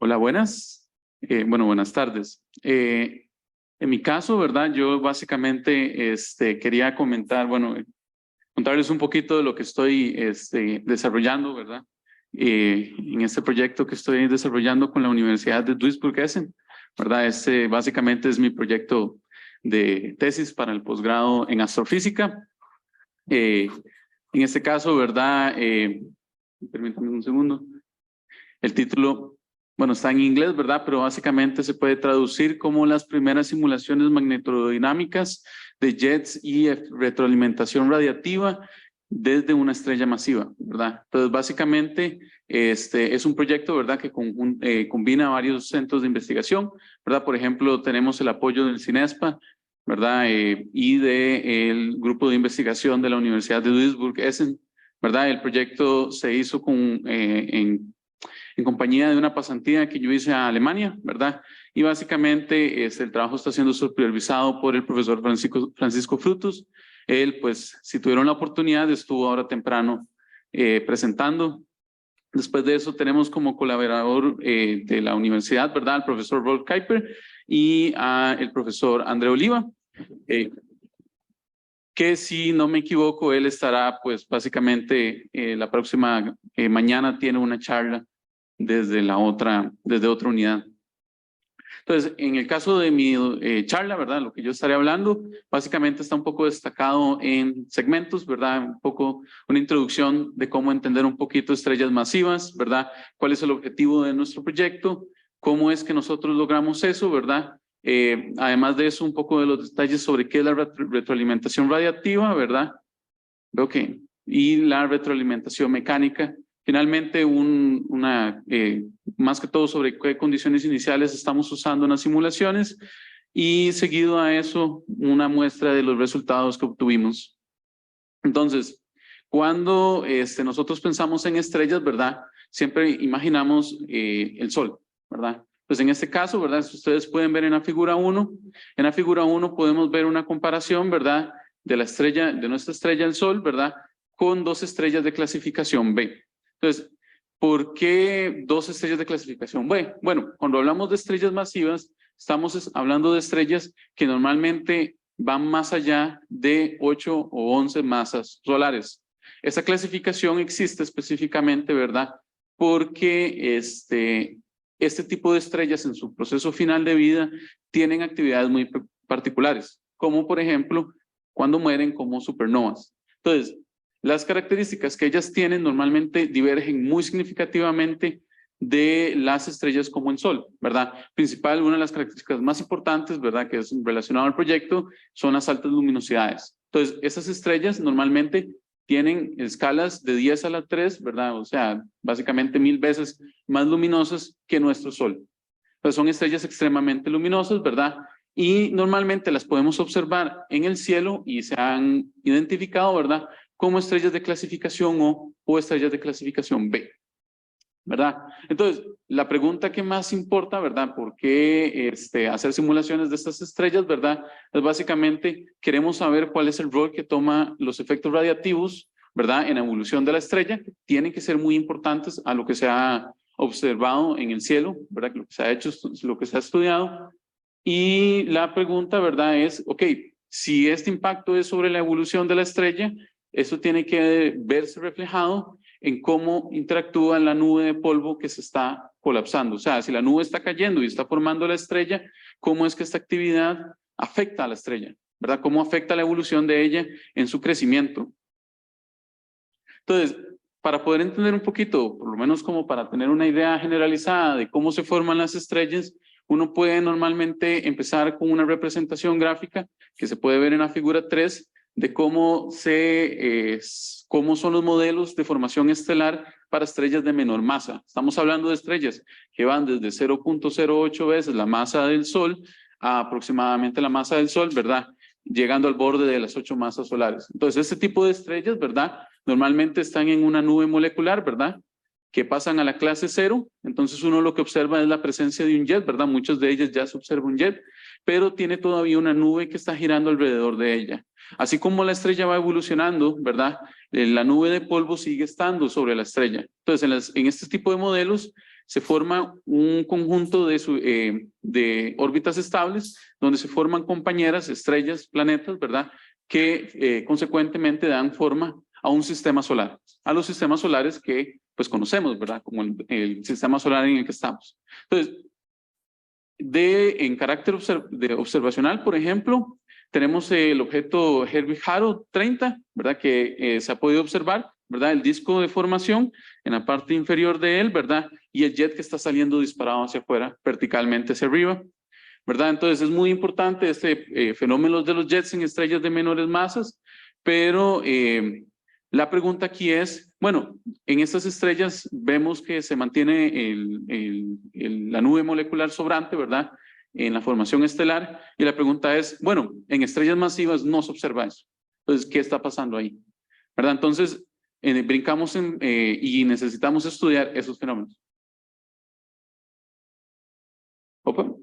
Hola, buenas. Bueno, buenas tardes. En mi caso, ¿verdad? Yo básicamente quería comentar, bueno, contarles un poquito de lo que estoy desarrollando, ¿verdad? En este proyecto que estoy desarrollando con la Universidad de Duisburg-Essen, ¿verdad? Este básicamente es mi proyecto de tesis para el posgrado en astrofísica. En este caso, ¿verdad? Permítanme un segundo. El título, bueno, está en inglés, ¿verdad? Pero básicamente se puede traducir como las primeras simulaciones magnetodinámicas de jets y retroalimentación radiativa desde una estrella masiva, ¿verdad? Entonces, básicamente, es un proyecto, ¿verdad? Que combina varios centros de investigación, ¿verdad? Por ejemplo, tenemos el apoyo del CINESPA, ¿verdad? Y del grupo de investigación de la Universidad de Duisburg-Essen, ¿verdad? El proyecto se hizo en compañía de una pasantía que yo hice a Alemania, ¿verdad? Y básicamente el trabajo está siendo supervisado por el profesor Francisco Frutos. Él, pues, si tuvieron la oportunidad, estuvo ahora temprano presentando. Después de eso tenemos como colaborador de la universidad, ¿verdad? Al profesor Rolf Kuiper y el profesor André Oliva. Que si no me equivoco, él estará, pues, básicamente la próxima mañana tiene una charla desde otra unidad. Entonces, en el caso de mi charla, ¿verdad? Lo que yo estaré hablando, básicamente está un poco destacado en segmentos, ¿verdad? Un poco una introducción de cómo entender un poquito estrellas masivas, ¿verdad? ¿Cuál es el objetivo de nuestro proyecto? ¿Cómo es que nosotros logramos eso, ¿verdad? Además de eso, un poco de los detalles sobre qué es la retroalimentación radiactiva, ¿verdad? Ok. Y la retroalimentación mecánica. Finalmente, más que todo sobre qué condiciones iniciales estamos usando en las simulaciones y seguido a eso, una muestra de los resultados que obtuvimos. Entonces, cuando nosotros pensamos en estrellas, ¿verdad? Siempre imaginamos el Sol, ¿verdad? Pues en este caso, ¿verdad? Si ustedes pueden ver en la figura 1, en la figura 1 podemos ver una comparación, ¿verdad? De nuestra estrella, el Sol, ¿verdad? Con dos estrellas de clasificación B. Entonces, ¿por qué dos estrellas de clasificación B? Bueno, cuando hablamos de estrellas masivas, estamos hablando de estrellas que normalmente van más allá de 8 o 11 masas solares. Esa clasificación existe específicamente, ¿verdad? Porque este tipo de estrellas en su proceso final de vida tienen actividades muy particulares, como por ejemplo cuando mueren como supernovas. Entonces, las características que ellas tienen normalmente divergen muy significativamente de las estrellas como el Sol, ¿verdad? Una de las características más importantes, ¿verdad? Que es relacionado al proyecto, son las altas luminosidades. Entonces, esas estrellas normalmente tienen escalas de 10 a la 3, ¿verdad? O sea, básicamente 1000 veces más luminosas que nuestro Sol. Entonces, son estrellas extremadamente luminosas, ¿verdad? Y normalmente las podemos observar en el cielo y se han identificado, ¿verdad? Como estrellas de clasificación o estrellas de clasificación B, ¿verdad? Entonces, la pregunta que más importa, ¿verdad? ¿Por qué hacer simulaciones de estas estrellas, verdad? Es básicamente, queremos saber cuál es el rol que toma los efectos radiactivos, ¿verdad? En la evolución de la estrella. Tienen que ser muy importantes a lo que se ha observado en el cielo, ¿verdad? Lo que se ha hecho, lo que se ha estudiado. Y la pregunta, ¿verdad? Es, ok, si este impacto es sobre la evolución de la estrella, eso tiene que verse reflejado en cómo interactúa la nube de polvo que se está colapsando. O sea, si la nube está cayendo y está formando la estrella, ¿cómo es que esta actividad afecta a la estrella? ¿Verdad? ¿Cómo afecta la evolución de ella en su crecimiento? Entonces, para poder entender un poquito, por lo menos como para tener una idea generalizada de cómo se forman las estrellas, uno puede normalmente empezar con una representación gráfica que se puede ver en la figura 3 de cómo son los modelos de formación estelar para estrellas de menor masa. Estamos hablando de estrellas que van desde 0.08 veces la masa del Sol a aproximadamente la masa del Sol, ¿verdad? Llegando al borde de las 8 masas solares. Entonces, este tipo de estrellas, ¿verdad? Normalmente están en una nube molecular, ¿verdad? Que pasan a la clase 0, entonces uno lo que observa es la presencia de un jet, ¿verdad? Muchas de ellas ya se observa un jet, pero tiene todavía una nube que está girando alrededor de ella. Así como la estrella va evolucionando, ¿verdad? La nube de polvo sigue estando sobre la estrella. Entonces, en este tipo de modelos se forma un conjunto de órbitas estables donde se forman compañeras, estrellas, planetas, ¿verdad? Que consecuentemente dan forma a un sistema solar, a los sistemas solares que pues conocemos, ¿verdad? Como el sistema solar en el que estamos. Entonces, en carácter observacional, por ejemplo, tenemos el objeto Herbig-Haro 30, ¿verdad? Que se ha podido observar, ¿verdad? El disco de formación en la parte inferior de él, ¿verdad? Y el jet que está saliendo disparado hacia afuera, verticalmente hacia arriba, ¿verdad? Entonces es muy importante este fenómeno de los jets en estrellas de menores masas, pero la pregunta aquí es, bueno, en estas estrellas vemos que se mantiene la nube molecular sobrante, ¿verdad? En la formación estelar, y la pregunta es, bueno, en estrellas masivas no se observa eso. Entonces, ¿qué está pasando ahí? ¿Verdad? Entonces, brincamos y necesitamos estudiar esos fenómenos. Opa.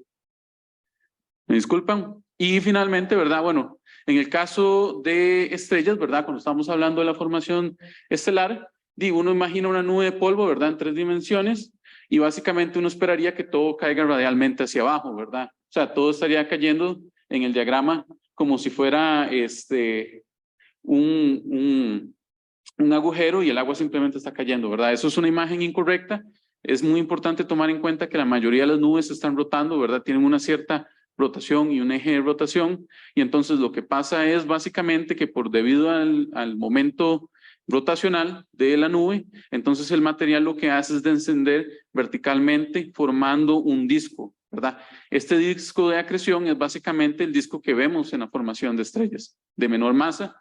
Me disculpan. Y finalmente, ¿verdad? Bueno, en el caso de estrellas, ¿verdad? Cuando estamos hablando de la formación estelar, uno imagina una nube de polvo, ¿verdad? En 3 dimensiones, y básicamente uno esperaría que todo caiga radialmente hacia abajo, ¿verdad? O sea, todo estaría cayendo en el diagrama como si fuera un agujero y el agua simplemente está cayendo, ¿verdad? Eso es una imagen incorrecta. Es muy importante tomar en cuenta que la mayoría de las nubes están rotando, ¿verdad? Tienen una cierta rotación y un eje de rotación, y entonces lo que pasa es básicamente que debido al momento rotacional de la nube, entonces el material lo que hace es descender verticalmente formando un disco, ¿verdad? Este disco de acreción es básicamente el disco que vemos en la formación de estrellas de menor masa.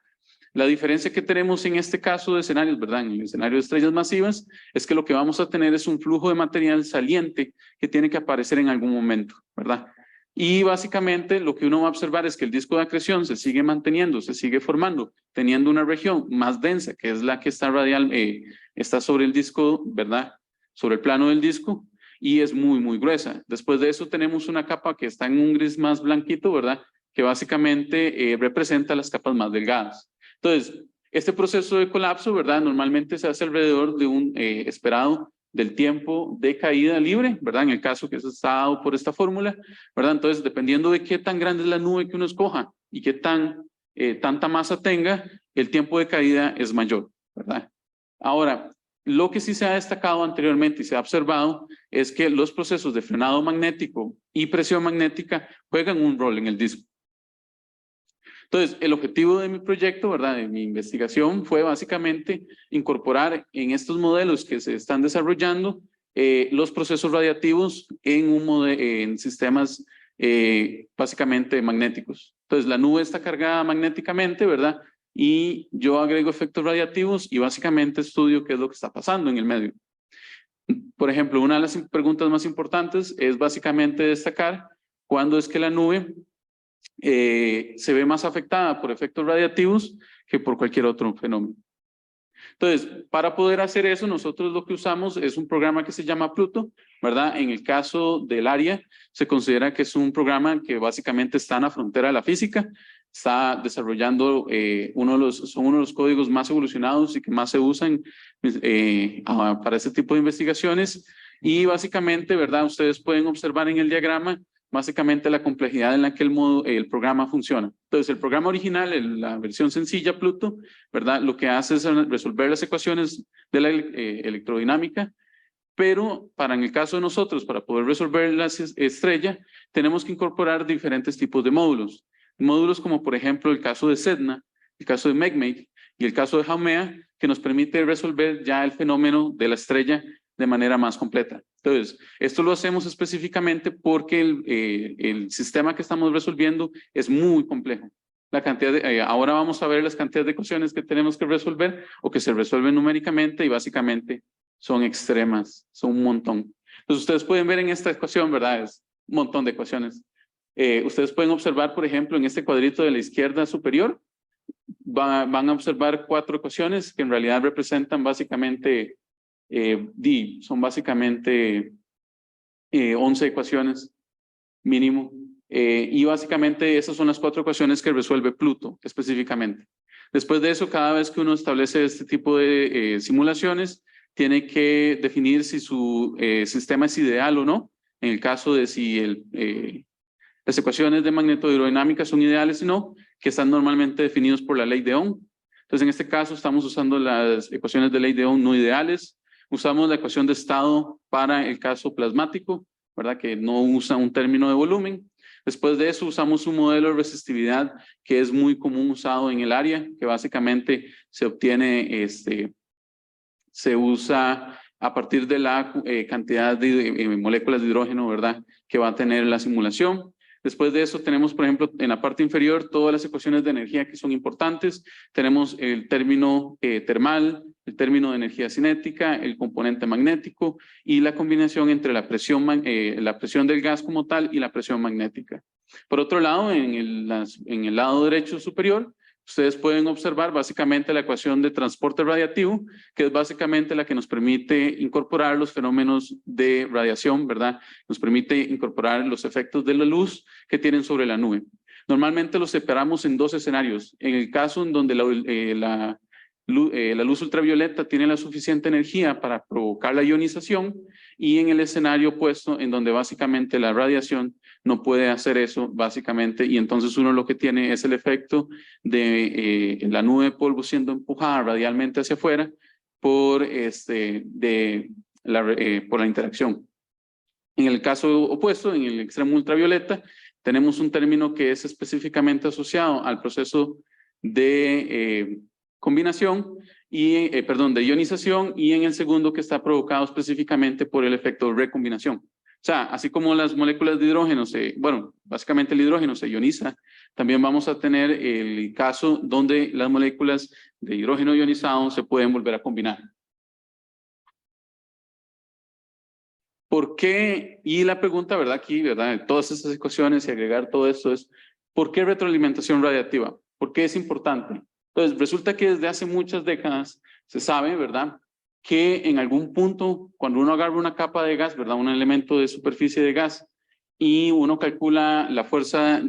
La diferencia que tenemos en este caso de escenarios, ¿verdad? En el escenario de estrellas masivas, es que lo que vamos a tener es un flujo de material saliente que tiene que aparecer en algún momento, ¿verdad? Y básicamente lo que uno va a observar es que el disco de acreción se sigue manteniendo, se sigue formando, teniendo una región más densa, que es la que está está sobre el disco, ¿verdad? Sobre el plano del disco, y es muy, muy gruesa. Después de eso tenemos una capa que está en un gris más blanquito, ¿verdad? Que básicamente representa las capas más delgadas. Entonces, este proceso de colapso, ¿verdad? Normalmente se hace alrededor de un esperado del tiempo de caída libre, ¿verdad? En el caso que eso está dado por esta fórmula, ¿verdad? Entonces, dependiendo de qué tan grande es la nube que uno escoja y qué tanta masa tenga, el tiempo de caída es mayor, ¿verdad? Ahora, lo que sí se ha destacado anteriormente y se ha observado es que los procesos de frenado magnético y presión magnética juegan un rol en el disco. Entonces, el objetivo de mi proyecto, ¿verdad? De mi investigación fue básicamente incorporar en estos modelos que se están desarrollando los procesos radiativos en sistemas básicamente magnéticos. Entonces, la nube está cargada magnéticamente, ¿verdad? Y yo agrego efectos radiativos y básicamente estudio qué es lo que está pasando en el medio. Por ejemplo, una de las preguntas más importantes es básicamente destacar cuándo es que la nube se ve más afectada por efectos radiativos que por cualquier otro fenómeno. Entonces, para poder hacer eso, nosotros lo que usamos es un programa que se llama Pluto, ¿verdad? En el caso del área, se considera que es un programa que básicamente está en la frontera de la física, está desarrollando son uno de los códigos más evolucionados y que más se usan para este tipo de investigaciones, y básicamente, ¿verdad? Ustedes pueden observar en el diagrama básicamente la complejidad en la que el programa funciona. Entonces, el programa original, la versión sencilla Pluto, ¿verdad? Lo que hace es resolver las ecuaciones de la electrodinámica, pero en el caso de nosotros, para poder resolver la estrella, tenemos que incorporar diferentes tipos de módulos. Módulos como, por ejemplo, el caso de Sedna, el caso de Megmate y el caso de Haumea, que nos permite resolver ya el fenómeno de la estrella de manera más completa. Entonces, esto lo hacemos específicamente porque el sistema que estamos resolviendo es muy complejo. Ahora vamos a ver las cantidades de ecuaciones que tenemos que resolver o que se resuelven numéricamente, y básicamente son extremas, son un montón. Entonces, ustedes pueden ver en esta ecuación, ¿verdad? Es un montón de ecuaciones. Ustedes pueden observar, por ejemplo, en este cuadrito de la izquierda superior, van a observar 4 ecuaciones que en realidad representan básicamente son básicamente 11 ecuaciones mínimo, y básicamente esas son las 4 ecuaciones que resuelve Pluto específicamente. Después de eso, cada vez que uno establece este tipo de simulaciones, tiene que definir si su sistema es ideal o no, en el caso de si las ecuaciones de magnetohidrodinámica son ideales o no, que están normalmente definidos por la ley de Ohm. Entonces, en este caso, estamos usando las ecuaciones de ley de Ohm no ideales. Usamos la ecuación de estado para el caso plasmático, ¿verdad? Que no usa un término de volumen. Después de eso, usamos un modelo de resistividad que es muy común usado en el área, que básicamente se obtiene, se usa a partir de la cantidad de moléculas de hidrógeno, ¿verdad? Que va a tener la simulación. Después de eso tenemos, por ejemplo, en la parte inferior todas las ecuaciones de energía que son importantes. Tenemos el término termal, el término de energía cinética, el componente magnético y la combinación entre la presión del gas como tal y la presión magnética. Por otro lado, en el lado derecho superior, ustedes pueden observar básicamente la ecuación de transporte radiativo, que es básicamente la que nos permite incorporar los fenómenos de radiación, ¿verdad? Nos permite incorporar los efectos de la luz que tienen sobre la nube. Normalmente los separamos en dos escenarios. En el caso en donde la luz ultravioleta tiene la suficiente energía para provocar la ionización, y en el escenario opuesto en donde básicamente la radiación no puede hacer eso básicamente, y entonces uno lo que tiene es el efecto de la nube de polvo siendo empujada radialmente hacia afuera por la interacción. En el caso opuesto, en el extremo ultravioleta, tenemos un término que es específicamente asociado al proceso de combinación de ionización, y en el segundo que está provocado específicamente por el efecto de recombinación. O sea, así como las moléculas de hidrógeno, básicamente el hidrógeno se ioniza, también vamos a tener el caso donde las moléculas de hidrógeno ionizado se pueden volver a combinar. ¿Por qué? Y la pregunta, ¿verdad? Aquí, ¿verdad? De todas estas ecuaciones y agregar todo esto es, ¿por qué retroalimentación radiactiva? ¿Por qué es importante? Entonces, resulta que desde hace muchas décadas se sabe, ¿verdad?, que en algún punto, cuando uno agarra una capa de gas, ¿verdad?, un elemento de superficie de gas, y uno calcula la fuerza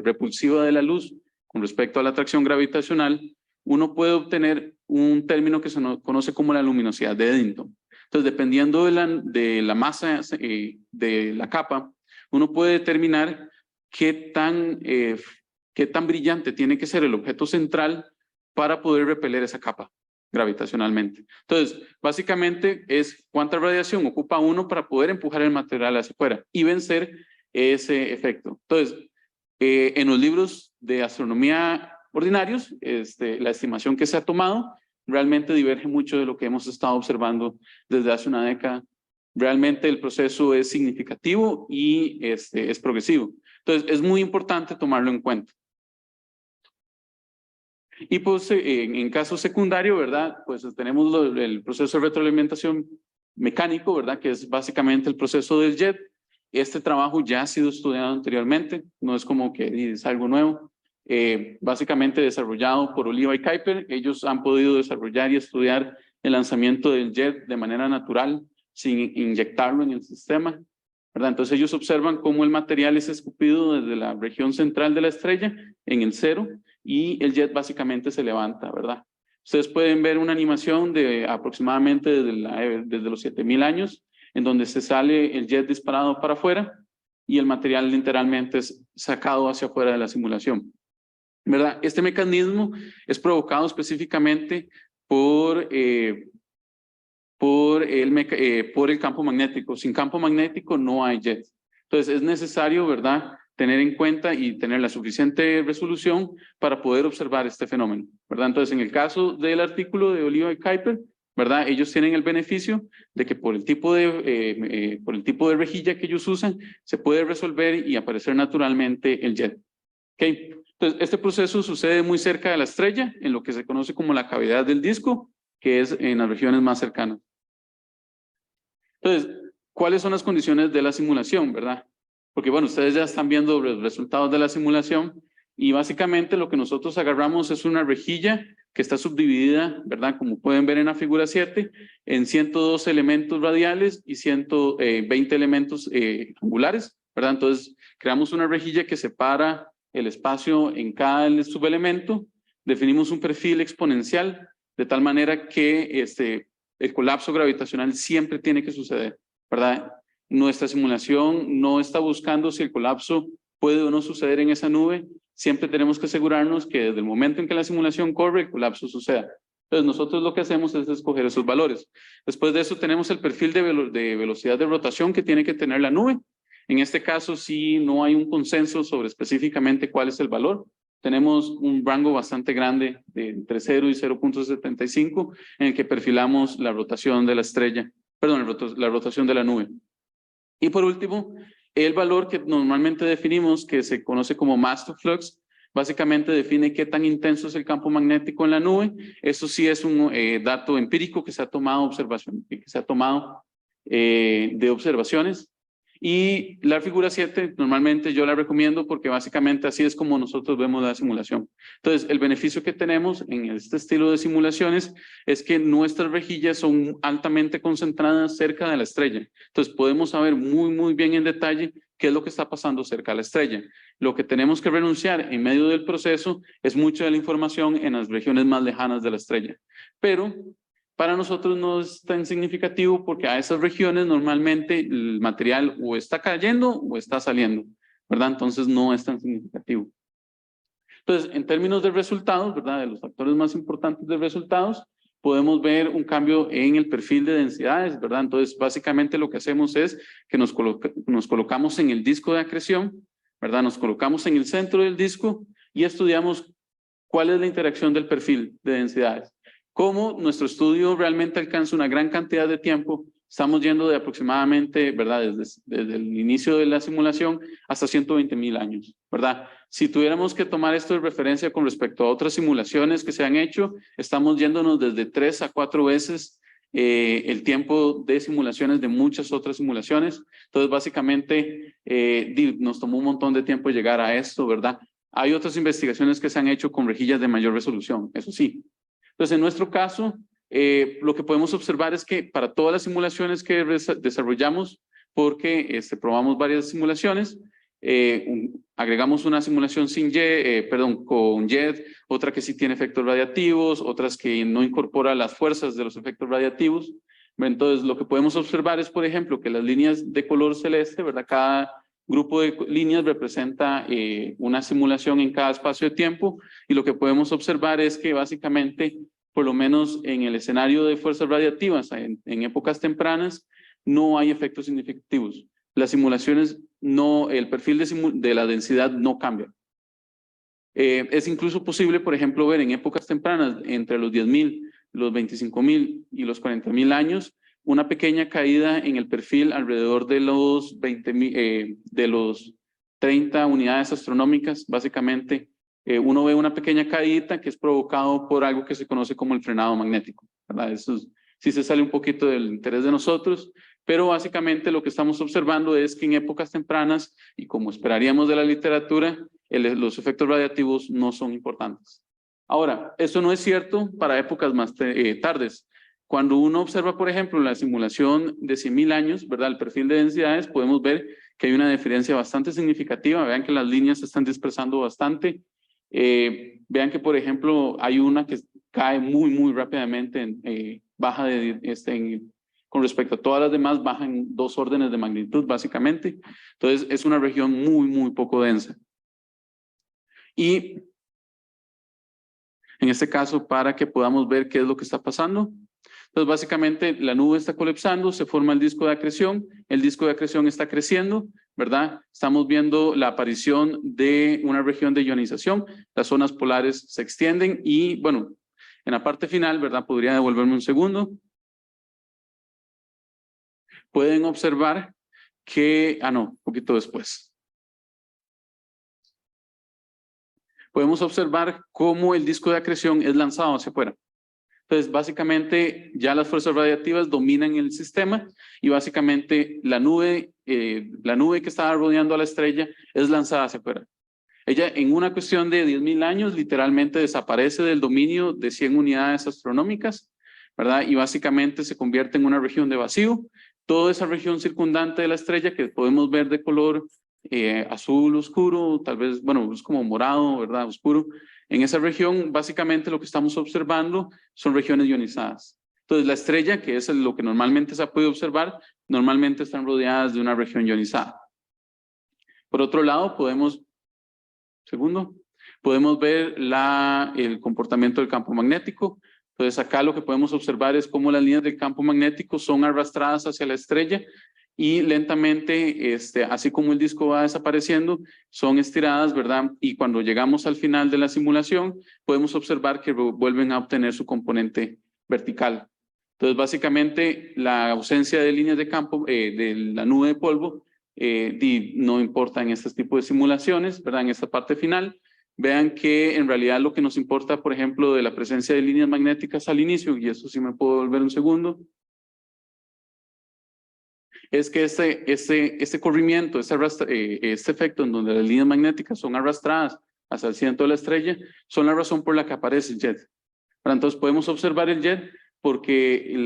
repulsiva de la luz con respecto a la atracción gravitacional, uno puede obtener un término que se conoce como la luminosidad de Eddington. Entonces, dependiendo de la masa de la capa, uno puede determinar qué tan brillante tiene que ser el objeto central para poder repeler esa capa gravitacionalmente. Entonces, básicamente es cuánta radiación ocupa uno para poder empujar el material hacia afuera y vencer ese efecto. Entonces, en los libros de astronomía ordinarios, la estimación que se ha tomado realmente diverge mucho de lo que hemos estado observando desde hace una década. Realmente el proceso es significativo y es progresivo. Entonces, es muy importante tomarlo en cuenta. Y pues en caso secundario, ¿verdad? Pues tenemos el proceso de retroalimentación mecánico, ¿verdad? Que es básicamente el proceso del jet. Este trabajo ya ha sido estudiado anteriormente, no es como que es algo nuevo. Básicamente desarrollado por Oliva y Kuiper. Ellos han podido desarrollar y estudiar el lanzamiento del jet de manera natural, sin inyectarlo en el sistema, ¿verdad? Entonces ellos observan cómo el material es escupido desde la región central de la estrella en el cero, y el jet básicamente se levanta, ¿verdad? Ustedes pueden ver una animación de aproximadamente desde los 7000 años, en donde se sale el jet disparado para afuera y el material literalmente es sacado hacia afuera de la simulación, ¿verdad? Este mecanismo es provocado específicamente por el campo magnético. Sin campo magnético no hay jet. Entonces es necesario, ¿verdad?, tener en cuenta y tener la suficiente resolución para poder observar este fenómeno, ¿verdad? Entonces, en el caso del artículo de Oliva y Kuiper, ¿verdad?, ellos tienen el beneficio de que por el tipo de rejilla que ellos usan, se puede resolver y aparecer naturalmente el jet. ¿Okay? Entonces, este proceso sucede muy cerca de la estrella, en lo que se conoce como la cavidad del disco, que es en las regiones más cercanas. Entonces, ¿cuáles son las condiciones de la simulación, verdad? Porque bueno, ustedes ya están viendo los resultados de la simulación, y básicamente lo que nosotros agarramos es una rejilla que está subdividida, ¿verdad?, como pueden ver en la figura 7, en 102 elementos radiales y 120 elementos angulares, ¿verdad? Entonces, creamos una rejilla que separa el espacio en cada subelemento, definimos un perfil exponencial de tal manera que el colapso gravitacional siempre tiene que suceder, ¿verdad? Nuestra simulación no está buscando si el colapso puede o no suceder en esa nube. Siempre tenemos que asegurarnos que desde el momento en que la simulación corre, el colapso suceda. Entonces nosotros lo que hacemos es escoger esos valores. Después de eso tenemos el perfil de velocidad de rotación que tiene que tener la nube. En este caso sí no hay un consenso sobre específicamente cuál es el valor. Tenemos un rango bastante grande de entre 0 y 0.75 en el que perfilamos la rotación de la estrella, perdón, la rotación de la nube. Y por último, el valor que normalmente definimos, que se conoce como mass to flux, básicamente define qué tan intenso es el campo magnético en la nube. Eso sí es un dato empírico que se ha tomado de observaciones. Y la figura 7 normalmente yo la recomiendo porque básicamente así es como nosotros vemos la simulación. Entonces, el beneficio que tenemos en este estilo de simulaciones es que nuestras rejillas son altamente concentradas cerca de la estrella. Entonces, podemos saber muy bien en detalle qué es lo que está pasando cerca de la estrella. Lo que tenemos que renunciar en medio del proceso es mucha de la información en las regiones más lejanas de la estrella. Pero para nosotros no es tan significativo porque a esas regiones normalmente el material o está cayendo o está saliendo, ¿verdad? Entonces no es tan significativo. Entonces, en términos de resultados, ¿verdad? De los factores más importantes de resultados, podemos ver un cambio en el perfil de densidades, ¿verdad? Entonces, básicamente lo que hacemos es que nos colocamos en el disco de acreción, ¿verdad? Nos colocamos en el centro del disco y estudiamos cuál es la interacción del perfil de densidades. Como nuestro estudio realmente alcanza una gran cantidad de tiempo, estamos yendo de aproximadamente, ¿verdad? Desde el inicio de la simulación hasta 120,000 años, ¿verdad? Si tuviéramos que tomar esto de referencia con respecto a otras simulaciones que se han hecho, estamos yéndonos desde 3 a 4 veces el tiempo de simulaciones de muchas otras simulaciones. Entonces, básicamente, nos tomó un montón de tiempo llegar a esto, ¿verdad? Hay otras investigaciones que se han hecho con rejillas de mayor resolución, eso sí. Entonces, en nuestro caso, lo que podemos observar es que para todas las simulaciones que desarrollamos, porque probamos varias simulaciones, agregamos una simulación con JET, otra que sí tiene efectos radiativos, otras que no incorpora las fuerzas de los efectos radiativos. Entonces, lo que podemos observar es, por ejemplo, que las líneas de color celeste, ¿verdad? Cada grupo de líneas representa una simulación en cada espacio de tiempo y lo que podemos observar es que básicamente, por lo menos en el escenario de fuerzas radiactivas en épocas tempranas, no hay efectos significativos. Las simulaciones, el perfil de la densidad no cambia. Es incluso posible, por ejemplo, ver en épocas tempranas, entre los 10,000, los 25,000 y los 40,000 años, una pequeña caída en el perfil alrededor de los 30 unidades astronómicas. Básicamente, uno ve una pequeña caída que es provocado por algo que se conoce como el frenado magnético, ¿verdad? Eso sí se sale un poquito del interés de nosotros, pero básicamente lo que estamos observando es que en épocas tempranas, y como esperaríamos de la literatura, los efectos radiactivos no son importantes. Ahora, esto no es cierto para épocas más tardes. Cuando uno observa, por ejemplo, la simulación de 100,000 años, ¿verdad? El perfil de densidades, podemos ver que hay una diferencia bastante significativa. Vean que las líneas se están dispersando bastante. Vean que, por ejemplo, hay una que cae muy rápidamente, baja con respecto a todas las demás, baja en 2 órdenes de magnitud, básicamente. Entonces, es una región muy poco densa. Y en este caso, para que podamos ver qué es lo que está pasando. Entonces, básicamente, la nube está colapsando, se forma el disco de acreción está creciendo, ¿verdad? Estamos viendo la aparición de una región de ionización, las zonas polares se extienden y, bueno, en la parte final, ¿verdad? Podría devolverme un segundo. Pueden observar que, un poquito después. Podemos observar cómo el disco de acreción es lanzado hacia afuera. Entonces, básicamente, ya las fuerzas radiactivas dominan el sistema y básicamente la nube que estaba rodeando a la estrella es lanzada hacia afuera. Ella, en una cuestión de 10,000 años, literalmente desaparece del dominio de 100 unidades astronómicas, ¿verdad? Y básicamente se convierte en una región de vacío. Toda esa región circundante de la estrella que podemos ver de color azul oscuro, tal vez, bueno, es como morado, ¿verdad? Oscuro. En esa región, básicamente lo que estamos observando son regiones ionizadas. Entonces, la estrella, que es lo que normalmente se ha podido observar, normalmente están rodeadas de una región ionizada. Por otro lado, podemos ver el comportamiento del campo magnético. Entonces, acá lo que podemos observar es cómo las líneas del campo magnético son arrastradas hacia la estrella y lentamente, así como el disco va desapareciendo, son estiradas, ¿verdad? Y cuando llegamos al final de la simulación, podemos observar que vuelven a obtener su componente vertical. Entonces, básicamente, la ausencia de líneas de campo, de la nube de polvo, no importa en este tipo de simulaciones, ¿verdad? En esta parte final, vean que en realidad lo que nos importa, por ejemplo, de la presencia de líneas magnéticas al inicio, y eso sí me puedo volver un segundo, es que este corrimiento, este efecto en donde las líneas magnéticas son arrastradas hacia el centro de la estrella, son la razón por la que aparece el jet. Entonces podemos observar el jet porque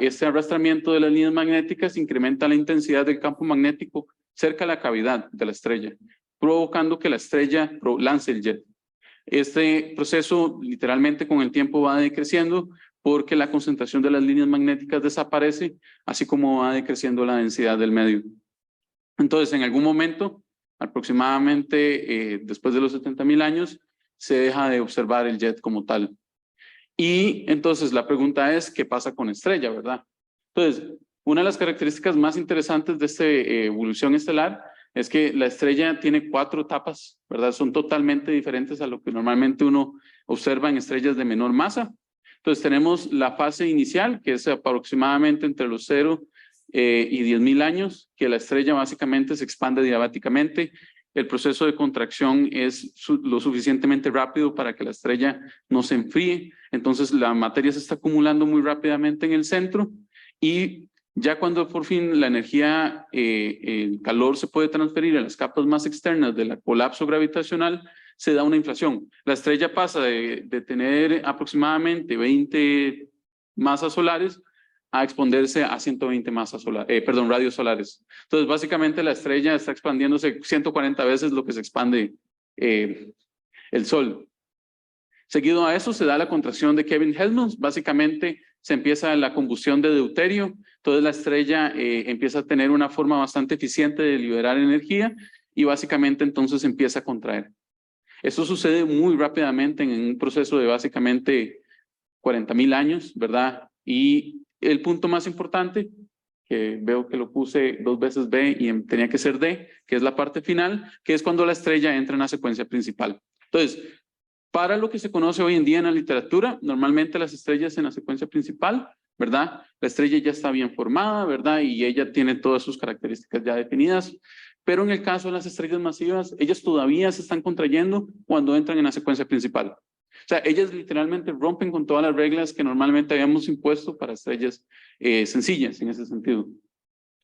este arrastramiento de las líneas magnéticas incrementa la intensidad del campo magnético cerca de la cavidad de la estrella, provocando que la estrella lance el jet. Este proceso literalmente con el tiempo va decreciendo porque la concentración de las líneas magnéticas desaparece, así como va decreciendo la densidad del medio. Entonces, en algún momento, aproximadamente después de los 70.000 años, se deja de observar el jet como tal. Y entonces la pregunta es, ¿qué pasa con estrella, verdad? Entonces, una de las características más interesantes de esta evolución estelar es que la estrella tiene 4 etapas, ¿verdad? Son totalmente diferentes a lo que normalmente uno observa en estrellas de menor masa. Entonces tenemos la fase inicial, que es aproximadamente entre los 0 y 10.000 años, que la estrella básicamente se expande diabáticamente. El proceso de contracción es lo suficientemente rápido para que la estrella no se enfríe. Entonces la materia se está acumulando muy rápidamente en el centro y ya cuando por fin la energía, el calor se puede transferir a las capas más externas del colapso gravitacional, se da una inflación. La estrella pasa de tener aproximadamente 20 masas solares a expandirse a 120 radios solares. Entonces, básicamente la estrella está expandiéndose 140 veces lo que se expande el Sol. Seguido a eso se da la contracción de Kelvin-Helmholtz. Básicamente se empieza la combustión de deuterio. Entonces la estrella empieza a tener una forma bastante eficiente de liberar energía y básicamente entonces empieza a contraer. Esto sucede muy rápidamente en un proceso de básicamente 40.000 años, ¿verdad? Y el punto más importante, que veo que lo puse 2 veces B y tenía que ser D, que es la parte final, que es cuando la estrella entra en la secuencia principal. Entonces, para lo que se conoce hoy en día en la literatura, normalmente las estrellas en la secuencia principal, ¿verdad? La estrella ya está bien formada, ¿verdad? Y ella tiene todas sus características ya definidas. Pero en el caso de las estrellas masivas, ellas todavía se están contrayendo cuando entran en la secuencia principal. O sea, ellas literalmente rompen con todas las reglas que normalmente habíamos impuesto para estrellas sencillas en ese sentido.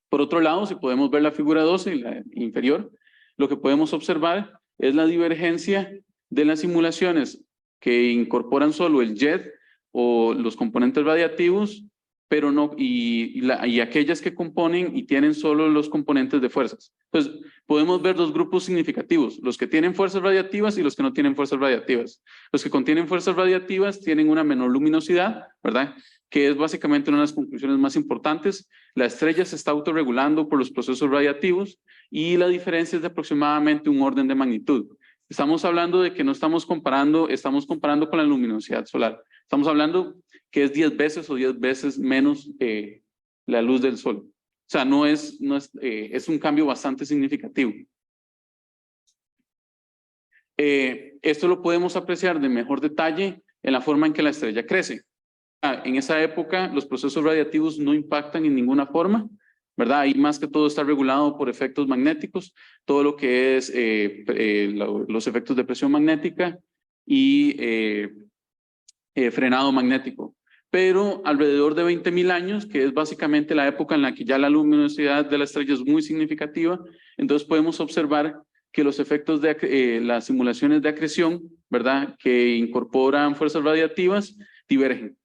Por otro lado, si podemos ver la figura 12, la inferior, lo que podemos observar es la divergencia de las simulaciones que incorporan solo el jet o los componentes radiactivos, pero no, y aquellas que componen y tienen solo los componentes de fuerzas. Entonces, podemos ver 2 grupos significativos, los que tienen fuerzas radiactivas y los que no tienen fuerzas radiactivas. Los que contienen fuerzas radiactivas tienen una menor luminosidad, ¿verdad? Que es básicamente una de las conclusiones más importantes. La estrella se está autorregulando por los procesos radiactivos y la diferencia es de aproximadamente un orden de magnitud. Estamos hablando de que no estamos comparando, estamos comparando con la luminosidad solar. Estamos hablando que es 10 veces o 10 veces menos la luz del sol. O sea, es un cambio bastante significativo. Esto lo podemos apreciar de mejor detalle en la forma en que la estrella crece. En esa época los procesos radiactivos no impactan en ninguna forma, ¿verdad? Ahí más que todo está regulado por efectos magnéticos, todo lo que es los efectos de presión magnética y frenado magnético. Pero alrededor de 20.000 años, que es básicamente la época en la que ya la luminosidad de la estrella es muy significativa, entonces podemos observar que los efectos de las simulaciones de acreción, ¿verdad? Que incorporan fuerzas radiactivas, divergen.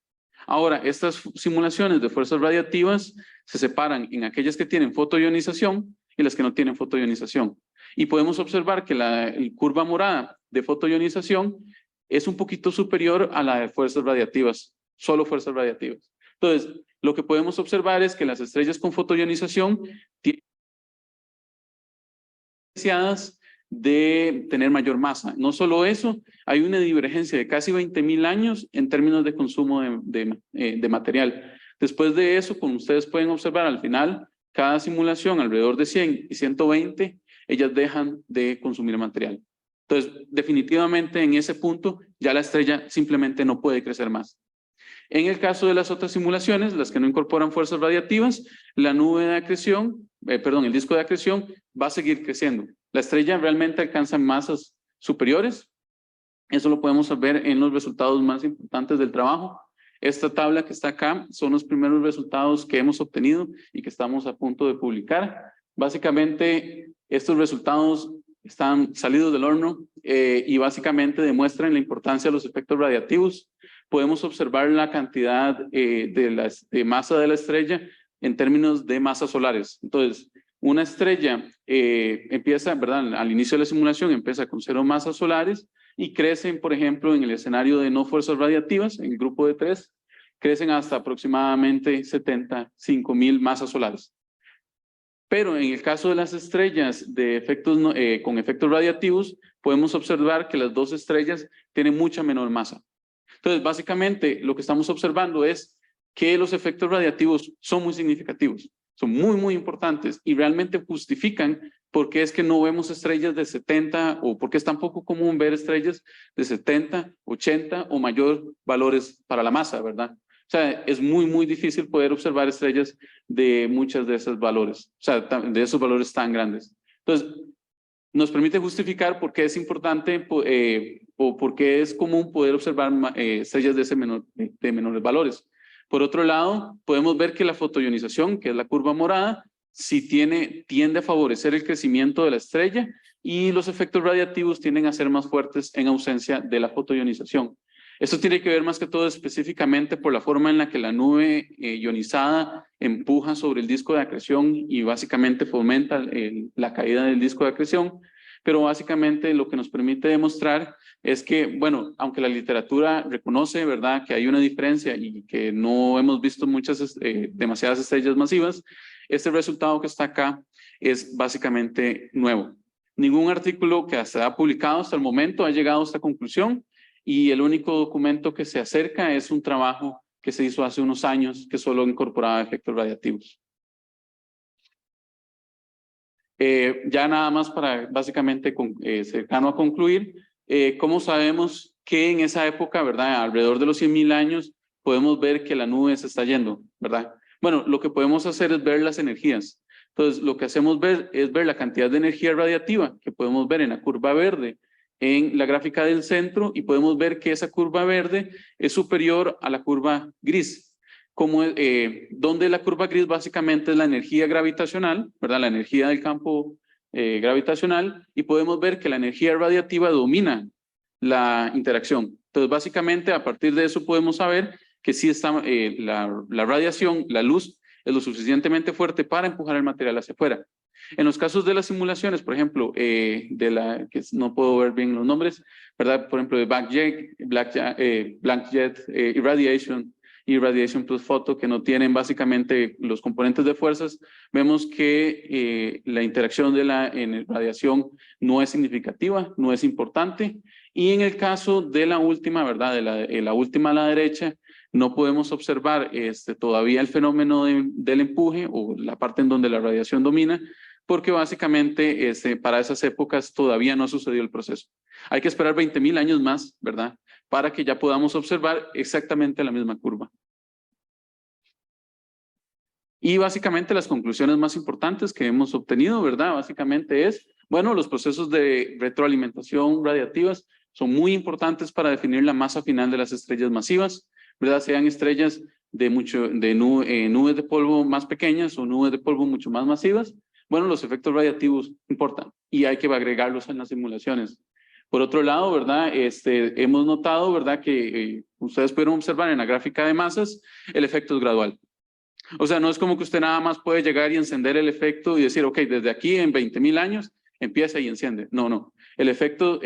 Ahora, estas simulaciones de fuerzas radiactivas se separan en aquellas que tienen fotoionización y las que no tienen fotoionización. Y podemos observar que la curva morada de fotoionización es un poquito superior a la de fuerzas radiativas, solo fuerzas radiativas. Entonces, lo que podemos observar es que las estrellas con fotoionización tienen de tener mayor masa. No solo eso, hay una divergencia de casi 20.000 años en términos de consumo de material. Después de eso, como ustedes pueden observar al final, cada simulación alrededor de 100 y 120, ellas dejan de consumir material. Entonces, definitivamente en ese punto ya la estrella simplemente no puede crecer más. En el caso de las otras simulaciones, las que no incorporan fuerzas radiativas, la nube de acreción, el disco de acreción va a seguir creciendo. La estrella realmente alcanza masas superiores. Eso lo podemos ver en los resultados más importantes del trabajo. Esta tabla que está acá son los primeros resultados que hemos obtenido y que estamos a punto de publicar. Básicamente, estos resultados están salidos del horno y básicamente demuestran la importancia de los efectos radiactivos. Podemos observar la cantidad de masa de la estrella en términos de masas solares. Entonces, una estrella empieza, ¿verdad? Al inicio de la simulación empieza con 0 masas solares y crecen, por ejemplo, en el escenario de no fuerzas radiactivas, en el grupo de 3, crecen hasta aproximadamente 75.000 masas solares. Pero en el caso de las estrellas con efectos radiactivos, podemos observar que las dos estrellas tienen mucha menor masa. Entonces, básicamente, lo que estamos observando es que los efectos radiactivos son muy significativos, son muy, muy importantes y realmente justifican por qué es que no vemos estrellas de 70 o por qué es tan poco común ver estrellas de 70, 80 o mayor valores para la masa, ¿verdad? O sea, es muy, muy difícil poder observar estrellas de muchas de esos valores, o sea, de esos valores tan grandes. Entonces, nos permite justificar por qué es importante o por qué es común poder observar estrellas de menores valores. Por otro lado, podemos ver que la fotoionización, que es la curva morada, sí tiende a favorecer el crecimiento de la estrella y los efectos radiactivos tienden a ser más fuertes en ausencia de la fotoionización. Esto tiene que ver más que todo específicamente por la forma en la que la nube ionizada empuja sobre el disco de acreción y básicamente fomenta la caída del disco de acreción, pero básicamente lo que nos permite demostrar es que, bueno, aunque la literatura reconoce, ¿verdad?, que hay una diferencia y que no hemos visto demasiadas estrellas masivas, este resultado que está acá es básicamente nuevo. Ningún artículo que se ha publicado hasta el momento ha llegado a esta conclusión y el único documento que se acerca es un trabajo que se hizo hace unos años que solo incorporaba efectos radiactivos. Ya nada más para básicamente cercano a concluir, ¿cómo sabemos que en esa época, verdad, alrededor de los 100.000 años, podemos ver que la nube se está yendo, verdad? Bueno, lo que podemos hacer es ver las energías. Entonces, lo que hacemos es ver la cantidad de energía radiactiva que podemos ver en la curva verde, en la gráfica del centro, y podemos ver que esa curva verde es superior a la curva gris. Donde la curva gris básicamente es la energía gravitacional, ¿verdad? La energía del campo gravitacional, y podemos ver que la energía radiactiva domina la interacción. Entonces, básicamente, a partir de eso podemos saber que sí está la radiación, la luz, es lo suficientemente fuerte para empujar el material hacia afuera. En los casos de las simulaciones, por ejemplo, que no puedo ver bien los nombres, ¿verdad? Por ejemplo, de Blank Jet Irradiation plus Photo, que no tienen básicamente los componentes de fuerzas, vemos que la interacción de la radiación no es significativa, no es importante. Y en el caso de la última, ¿verdad? De la última a la derecha, no podemos observar todavía el fenómeno del empuje o la parte en donde la radiación domina, porque básicamente para esas épocas todavía no sucedió el proceso. Hay que esperar 20.000 años más, ¿verdad?, para que ya podamos observar exactamente la misma curva. Y básicamente las conclusiones más importantes que hemos obtenido, ¿verdad?, básicamente es, bueno, los procesos de retroalimentación radiactivas son muy importantes para definir la masa final de las estrellas masivas, ¿verdad?, sean estrellas de nubes de polvo más pequeñas o nubes de polvo mucho más masivas. Bueno, los efectos radiactivos importan y hay que agregarlos en las simulaciones. Por otro lado, ¿verdad?, hemos notado, ¿verdad?, que ustedes pudieron observar en la gráfica de masas, el efecto es gradual. O sea, no es como que usted nada más puede llegar y encender el efecto y decir, ok, desde aquí en 20.000 años empieza y enciende. No, no. El efecto,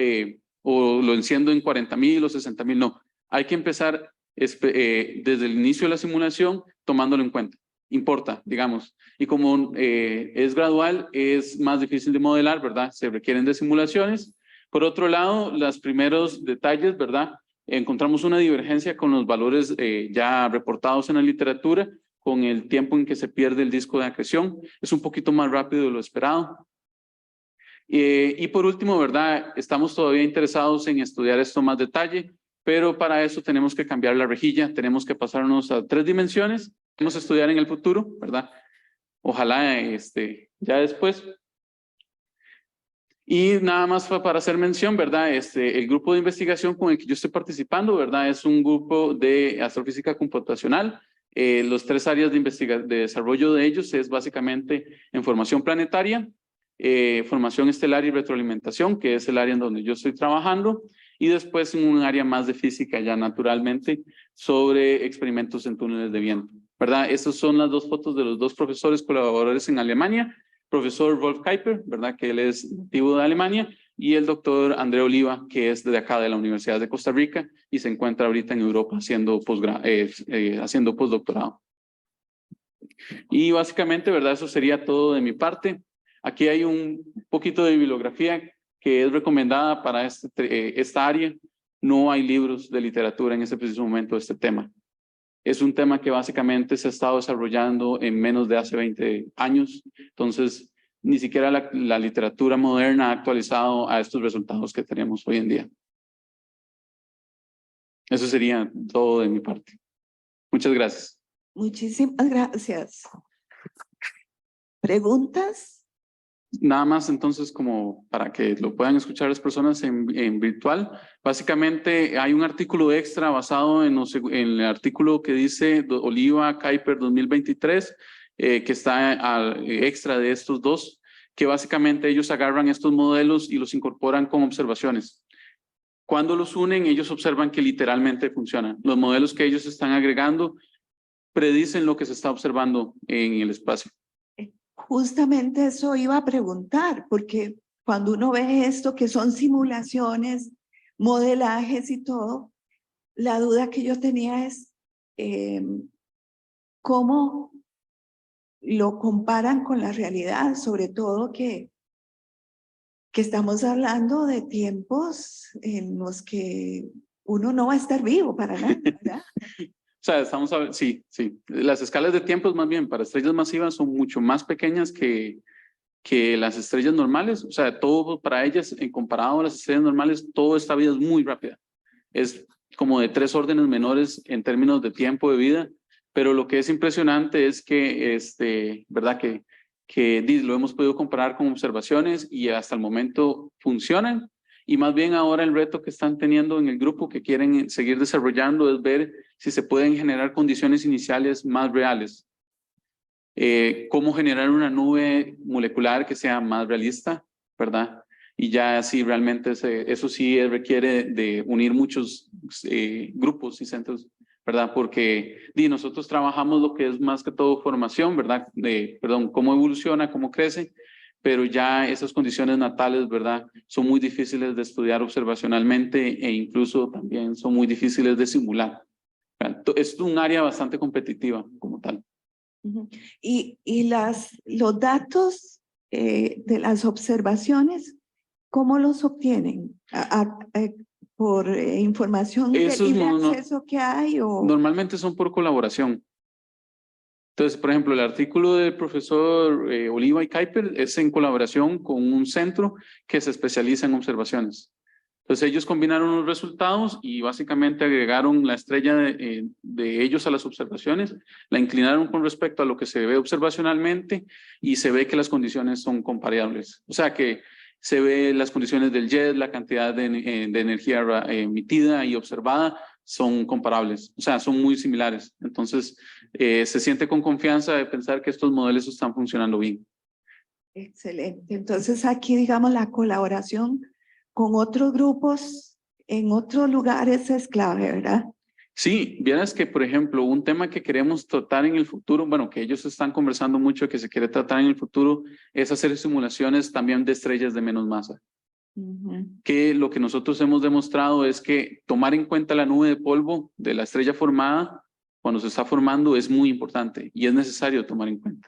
o lo enciendo en 40,000 o 60,000, no. Hay que empezar desde el inicio de la simulación tomándolo en cuenta. Importa, digamos. Y como es gradual, es más difícil de modelar, ¿verdad? Se requieren de simulaciones. Por otro lado, los primeros detalles, ¿verdad? Encontramos una divergencia con los valores ya reportados en la literatura, con el tiempo en que se pierde el disco de acreción. Es un poquito más rápido de lo esperado. Y por último, ¿verdad? Estamos todavía interesados en estudiar esto más detalle, pero para eso tenemos que cambiar la rejilla, tenemos que pasarnos a 3 dimensiones. Vamos a estudiar en el futuro, ¿verdad? Ojalá ya después. Y nada más para hacer mención, ¿verdad? El grupo de investigación con el que yo estoy participando, ¿verdad? Es un grupo de astrofísica computacional. Los 3 áreas de desarrollo de ellos es básicamente en formación planetaria, formación estelar y retroalimentación, que es el área en donde yo estoy trabajando, y después en un área más de física ya naturalmente sobre experimentos en túneles de viento, ¿verdad? Estas son las 2 fotos de los 2 profesores colaboradores en Alemania, profesor Rolf Kuiper, ¿verdad? Que él es nativo de Alemania, y el doctor André Oliva, que es de acá de la Universidad de Costa Rica y se encuentra ahorita en Europa haciendo postdoctorado. Y básicamente, ¿verdad? Eso sería todo de mi parte. Aquí hay un poquito de bibliografía que es recomendada para esta área. No hay libros de literatura en este preciso momento de este tema. Es un tema que básicamente se ha estado desarrollando en menos de hace 20 años. Entonces, ni siquiera la literatura moderna ha actualizado a estos resultados que tenemos hoy en día. Eso sería todo de mi parte. Muchas gracias. Muchísimas gracias. ¿Preguntas? Nada más entonces como para que lo puedan escuchar las personas en virtual. Básicamente hay un artículo extra basado en el artículo que dice Oliva Kuiper 2023, que está extra de estos 2, que básicamente ellos agarran estos modelos y los incorporan con observaciones. Cuando los unen, ellos observan que literalmente funcionan. Los modelos que ellos están agregando predicen lo que se está observando en el espacio. Justamente eso iba a preguntar, porque cuando uno ve esto, que son simulaciones, modelajes y todo, la duda que yo tenía es cómo lo comparan con la realidad, sobre todo que estamos hablando de tiempos en los que uno no va a estar vivo para nada, ¿verdad? O sea, sí. Las escalas de tiempos más bien para estrellas masivas son mucho más pequeñas que las estrellas normales. O sea, todo para ellas, en comparado a las estrellas normales, toda esta vida es muy rápida. Es como de 3 órdenes menores en términos de tiempo de vida. Pero lo que es impresionante es que, ¿verdad? Que lo hemos podido comparar con observaciones y hasta el momento funcionan. Y más bien ahora el reto que están teniendo en el grupo que quieren seguir desarrollando es ver si se pueden generar condiciones iniciales más reales. Cómo generar una nube molecular que sea más realista, ¿verdad? Y ya sí, realmente eso sí requiere de unir muchos grupos y centros, ¿verdad? Porque nosotros trabajamos lo que es más que todo formación, ¿verdad? Cómo evoluciona, cómo crece, pero ya esas condiciones natales, ¿verdad? Son muy difíciles de estudiar observacionalmente e incluso también son muy difíciles de simular. Es un área bastante competitiva como tal. Y los datos de las observaciones, ¿cómo los obtienen? ¿Por información de libre acceso que hay? Normalmente son por colaboración. Entonces, por ejemplo, el artículo del profesor Oliva y Kuiper es en colaboración con un centro que se especializa en observaciones. Entonces, ellos combinaron los resultados y básicamente agregaron la estrella de ellos a las observaciones, la inclinaron con respecto a lo que se ve observacionalmente y se ve que las condiciones son comparables. O sea que se ve las condiciones del jet, la cantidad de energía emitida y observada son comparables, o sea, son muy similares. Entonces, se siente con confianza de pensar que estos modelos están funcionando bien. Excelente. Entonces, aquí, digamos, la colaboración con otros grupos en otros lugares es clave, ¿verdad? Sí, vieras que, por ejemplo, un tema que queremos tratar en el futuro, bueno, que ellos están conversando mucho, que se quiere tratar en el futuro, es hacer simulaciones también de estrellas de menos masa. Que lo que nosotros hemos demostrado es que tomar en cuenta la nube de polvo de la estrella formada, cuando se está formando, es muy importante y es necesario tomar en cuenta.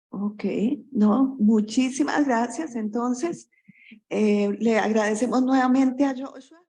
Ok, no, muchísimas gracias. Entonces, le agradecemos nuevamente a Joshua.